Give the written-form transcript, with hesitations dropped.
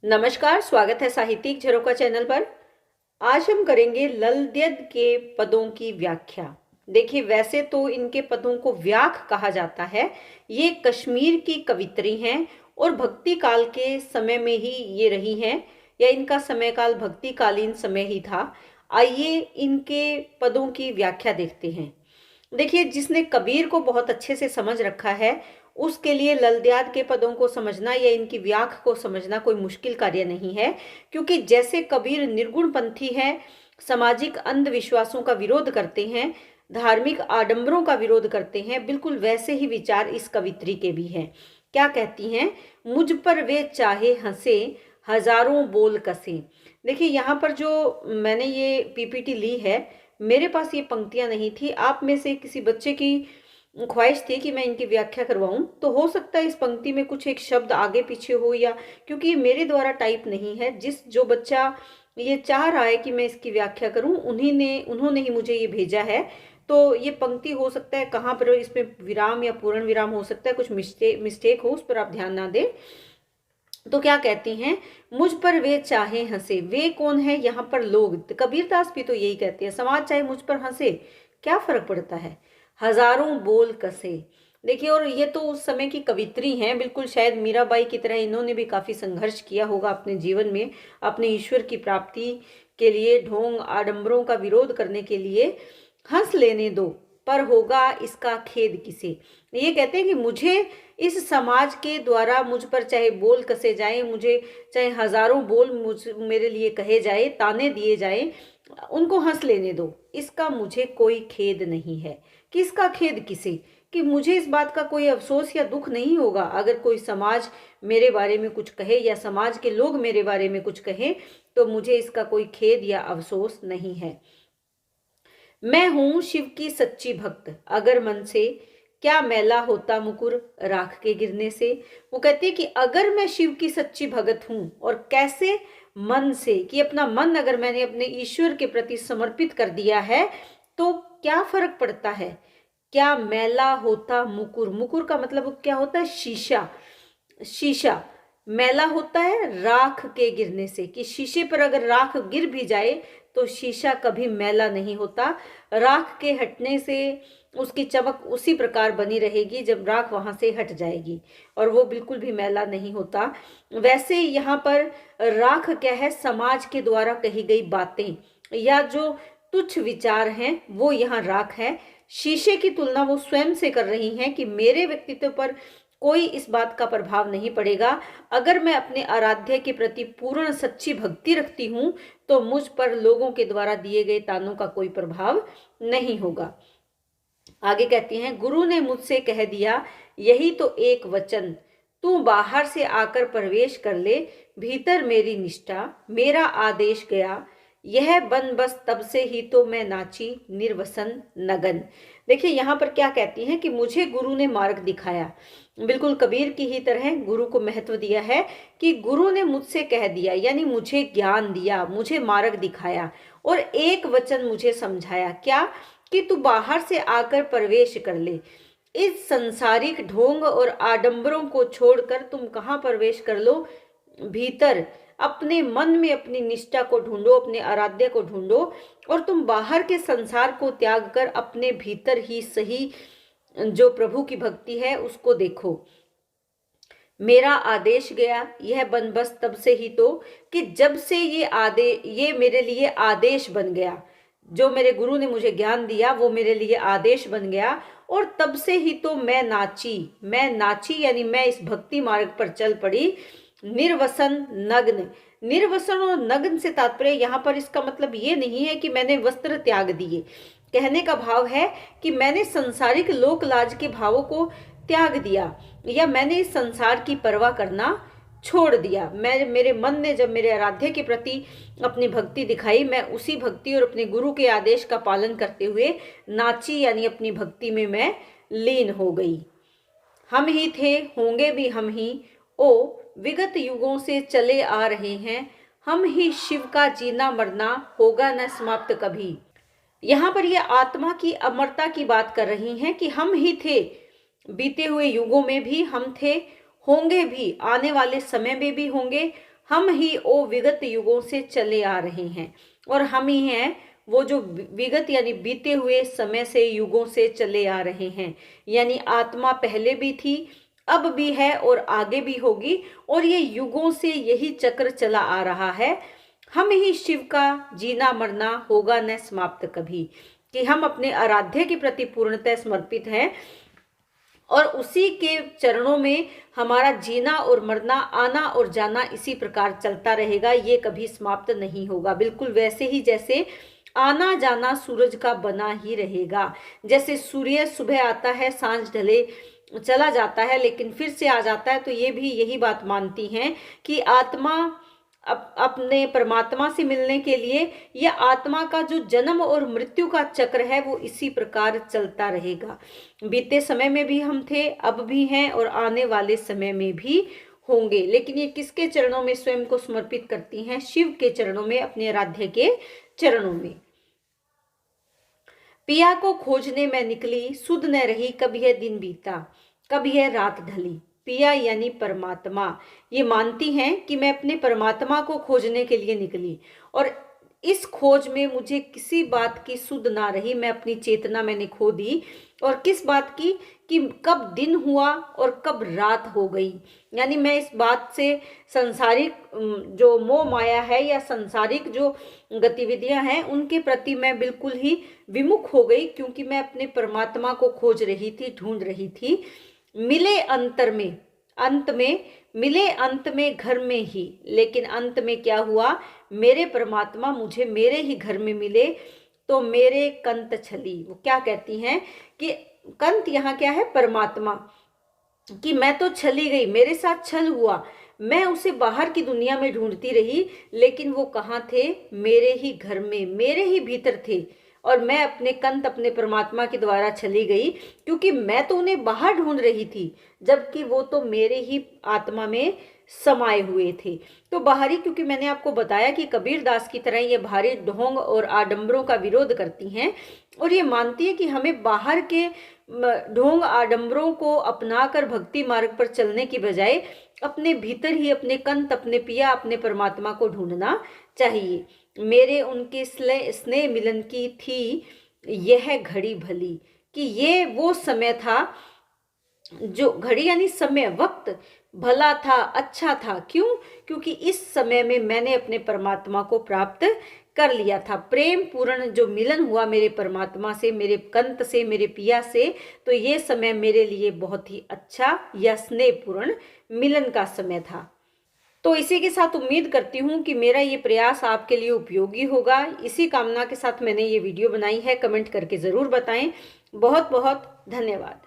नमस्कार, स्वागत है साहित्यिक झरोखा चैनल पर। आज हम करेंगे ललद्यद के पदों की व्याख्या। देखिए, वैसे तो इनके पदों को व्याख कहा जाता है। ये कश्मीर की कवित्री हैं और भक्ति काल के समय में ही ये रही हैं, या इनका समय काल भक्ति कालीन समय ही था। आइए इनके पदों की व्याख्या देखते हैं। देखिए, जिसने कबीर को बहुत अच्छे से समझ रखा है उसके लिए ललद्याद के पदों को समझना या इनकी व्याख को समझना कोई मुश्किल कार्य नहीं है, क्योंकि जैसे कबीर निर्गुण पंथी है, सामाजिक अंधविश्वासों का विरोध करते हैं, धार्मिक आडंबरों का विरोध करते हैं, बिल्कुल वैसे ही विचार इस कवित्री के भी हैं। क्या कहती हैं? मुझ पर वे चाहे हंसे, हजारों बोल कसे। देखिए, यहाँ पर जो मैंने ये पीपीटी ली है, मेरे पास ये पंक्तियां नहीं थी। आप में से किसी बच्चे की ख्वाहिश थी कि मैं इनकी व्याख्या करवाऊं, तो हो सकता है इस पंक्ति में कुछ एक शब्द आगे पीछे हो, या क्योंकि ये मेरे द्वारा टाइप नहीं है। जो बच्चा ये चाह रहा है कि मैं इसकी व्याख्या करूं, उन्होंने ही मुझे ये भेजा है। तो ये पंक्ति हो सकता है कहाँ पर इसमें विराम या पूर्ण विराम हो सकता है, कुछ मिस्टेक हो, उस पर आप ध्यान ना दें। तो क्या कहती हैं? मुझ पर वे चाहे हंसे। वे कौन है यहाँ पर? लोग। कबीरदास भी तो यही कहते हैं, समाज चाहे मुझ पर हंसे, क्या फर्क पड़ता है, हजारों बोल कसे। देखिए, और ये तो उस समय की कवित्री हैं, बिल्कुल शायद मीराबाई की तरह इन्होंने भी काफी संघर्ष किया होगा अपने जीवन में, अपने ईश्वर की प्राप्ति के लिए, ढोंग आडंबरों का विरोध करने के लिए। हंस लेने दो, पर होगा इसका खेद किसे। ये कहते हैं कि मुझे इस समाज के द्वारा मुझ पर चाहे बोल कसे जाए, मुझे चाहे हजारों बोल मेरे लिए कहे जाए, ताने दिए जाए, उनको हंस लेने दो, इसका मुझे कोई खेद नहीं है। किसका खेद किसे? कि मुझे इस बात का कोई अफसोस या दुख नहीं होगा अगर कोई समाज मेरे बारे में कुछ कहे या समाज के लोग मेरे बारे में कुछ कहें, तो मुझे इसका कोई खेद या अफसोस नहीं है। मैं हूं शिव की सच्ची भक्त, अगर मन से क्या मैला होता मुकुर राख के गिरने से। वो कहती है कि अगर मैं शिव की सच्ची भगत हूं, और कैसे? मन से, कि अपना मन अगर मैंने अपने ईश्वर के प्रति समर्पित कर दिया है, तो क्या फर्क पड़ता है? क्या मैला होता मुकुर। मुकुर का मतलब क्या होता है? शीशा। शीशा मैला होता है राख के गिरने से, कि शीशे पर अगर राख गिर भी जाए तो शीशा कभी मैला नहीं होता। राख के हटने से उसकी चमक उसी प्रकार बनी रहेगी जब राख वहां से हट जाएगी, और वो बिल्कुल भी मैला नहीं होता। वैसे यहाँ पर राख क्या है? समाज के द्वारा कही गई बातें या जो तुच्छ विचार हैं, वो यहाँ राख है। शीशे की तुलना वो स्वयं से कर रही हैं कि मेरे व्यक्तित्व पर कोई इस बात का प्रभाव नहीं पड़ेगा। अगर मैं अपने आराध्य के प्रति पूर्ण सच्ची भक्ति रखती हूं, तो मुझ पर लोगों के द्वारा दिए गए तानों का कोई प्रभाव नहीं होगा। आगे कहती हैं, गुरु ने मुझसे कह दिया यही तो एक वचन, तू बाहर से आकर प्रवेश कर ले, भीतर मेरी निष्ठा, मेरा आदेश गया, यह बन बस तब से ही तो मैं नाची निर्वसन नगन। देखिए, यहाँ पर क्या कहती हैं कि मुझे गुरु ने मार्ग दिखाया। बिल्कुल कबीर की ही तरह गुरु को महत्व दिया है कि गुरु ने मुझसे कह दिया, यानी मुझे ज्ञान दिया, मुझे मार्ग दिखाया, और एक वचन मुझे समझाया। क्या? कि तू बाहर से आकर प्रवेश कर ले। इस संसारिक ढोंग और आडंबरों को छोड़कर तुम कहाँ प्रवेश कर लो? भीतर अपने मन में अपनी निष्ठा को ढूंढो, अपने आराध्य को ढूंढो, और तुम बाहर के संसार को त्याग कर अपने भीतर ही सही जो प्रभु की भक्ति है उसको देखो। मेरा आदेश गया, यह बन बस तब से ही तो, कि जब से ये मेरे लिए आदेश बन गया। जो मेरे गुरु ने मुझे ज्ञान दिया वो मेरे लिए आदेश बन गया, और तब से ही तो मैं नाची, यानी मैं इस भक्ति मार्ग पर चल पड़ी। निर्वसन नग्न। निर्वसन और नग्न से तात्पर्य यहाँ पर इसका मतलब ये नहीं है कि मैंने वस्त्र त्याग दिए। कहने का भाव है कि मैंने संसारिक लोक लाज के भावों को त्याग दिया, या मैंने इस संसार की परवाह करना छोड़ दिया। मेरे मन ने जब मेरे आराध्य के प्रति अपनी भक्ति दिखाई, मैं उसी भक्ति और अपने गुरु के आदेश का पालन करते हुए नाची, यानी अपनी भक्ति में मैं लीन हो गई। हम ही थे, होंगे भी हम ही, ओ विगत युगों से चले आ रहे हैं, हम ही शिव का जीना मरना, होगा न समाप्त कभी। यहाँ पर ये आत्मा की अमरता की बात कर रही हैं कि हम ही थे, बीते हुए युगों में भी हम थे, होंगे भी, आने वाले समय में भी होंगे, हम ही ओ विगत युगों से चले आ रहे हैं, और हम ही हैं वो जो विगत यानी बीते हुए समय से, युगों से चले आ रहे हैं। यानी आत्मा पहले भी थी, अब भी है और आगे भी होगी, और ये युगों से यही चक्र चला आ रहा है। हम ही शिव का जीना मरना होगा न समाप्त कभी, कि हम अपने आराध्य के प्रति पूर्णतः समर्पित हैं, और उसी के चरणों में हमारा जीना और मरना, आना और जाना इसी प्रकार चलता रहेगा, ये कभी समाप्त नहीं होगा। बिल्कुल वैसे ही जैसे आना जाना सूरज का बना ही रहेगा। जैसे सूर्य सुबह आता है, सांझ ढले चला जाता है, लेकिन फिर से आ जाता है, तो ये भी यही बात मानती हैं कि आत्मा अपने परमात्मा से मिलने के लिए, यह आत्मा का जो जन्म और मृत्यु का चक्र है वो इसी प्रकार चलता रहेगा। बीते समय में भी हम थे, अब भी हैं, और आने वाले समय में भी होंगे। लेकिन ये किसके चरणों में स्वयं को समर्पित करती हैं? शिव के चरणों में, अपने आराध्य के चरणों में। पिया को खोजने में निकली, सुध न रही, कब यह दिन बीता, कब यह रात ढली। पिया यानी परमात्मा। ये मानती हैं कि मैं अपने परमात्मा को खोजने के लिए निकली, और इस खोज में मुझे किसी बात की सुध ना रही, मैं अपनी चेतना मैंने खो दी। और किस बात की? कि कब दिन हुआ और कब रात हो गई। यानी मैं इस बात से सांसारिक जो मोह माया है या सांसारिक जो गतिविधियां हैं उनके प्रति मैं बिल्कुल ही विमुख हो गई, क्योंकि मैं अपने परमात्मा को खोज रही थी, ढूंढ रही थी। मिले अंतर में, अंत में मिले, अंत में घर में ही, लेकिन अंत में क्या हुआ? मेरे परमात्मा मुझे मेरे ही घर में मिले, तो मेरे कंत छली। वो क्या कहती हैं कि कंत यहाँ क्या है? परमात्मा। कि मैं तो छली गई, मेरे साथ छल हुआ, मैं उसे बाहर की दुनिया में ढूंढती रही, लेकिन वो कहाँ थे? मेरे ही घर में, मेरे ही भीतर थे। और मैं अपने कंत, अपने परमात्मा के द्वारा चली गई, क्योंकि मैं तो उन्हें बाहर ढूंढ रही थी, जबकि वो तो मेरे ही आत्मा में समाये हुए थे। तो बाहरी, क्योंकि मैंने आपको बताया कि कबीर दास की तरह ये भारी ढोंग और आडंबरों का विरोध करती हैं, और ये मानती है कि हमें बाहर के ढोंग आडंबरों को अपनाकर भक्ति मार्ग पर चलने की बजाय अपने भीतर ही अपने कंत, अपने पिया, अपने परमात्मा को ढूंढना चाहिए। मेरे उनके स्नेह मिलन की थी यह घड़ी भली। कि ये वो समय था, जो घड़ी यानी समय, वक्त भला था, अच्छा था। क्यों? क्योंकि इस समय में मैंने अपने परमात्मा को प्राप्त कर लिया था। प्रेम पूर्ण जो मिलन हुआ मेरे परमात्मा से, मेरे कंत से, मेरे पिया से, तो ये समय मेरे लिए बहुत ही अच्छा या स्नेहपूर्ण मिलन का समय था। तो इसी के साथ उम्मीद करती हूँ कि मेरा ये प्रयास आपके लिए उपयोगी होगा। इसी कामना के साथ मैंने ये वीडियो बनाई है। कमेंट करके ज़रूर बताएं। बहुत बहुत धन्यवाद।